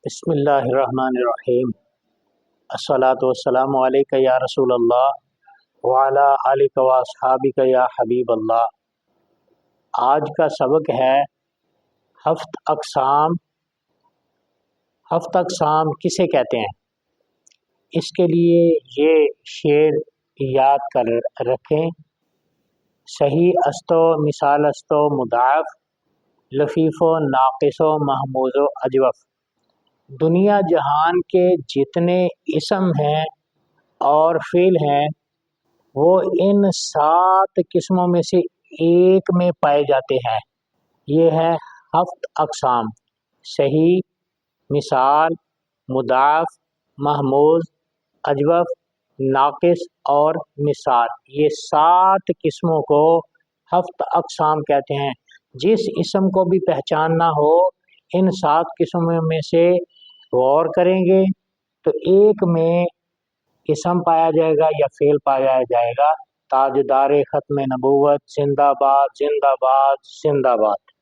بسم اللہ الرحمن الرحیم۔ الصلاۃ والسلام علیک یا رسول اللہ وعلی آلک و اصحابک یا حبیب اللہ۔ آج کا سبق ہے ہفت اقسام۔ ہفت اقسام کسے کہتے ہیں؟ اس کے لیے یہ شعر یاد کر رکھیں: صحیح استو مثال استو مضاعف، لفیف و ناقص و محموز و اجوف۔ دنیا جہان کے جتنے اسم ہیں اور فعل ہیں وہ ان 7 قسموں میں سے ایک میں پائے جاتے ہیں۔ یہ ہے ہفت اقسام: صحیح، مثال، مضاعف، محموز، اجوف، ناقص اور مثال۔ یہ 7 قسموں کو ہفت اقسام کہتے ہیں۔ جس اسم کو بھی پہچاننا ہو ان 7 قسموں میں سے غور کریں گے تو ایک میں اسم پایا جائے گا یا فعل پایا جائے گا۔ تاجدار ختم نبوت زندہ باد، زندہ باد، زندہ باد۔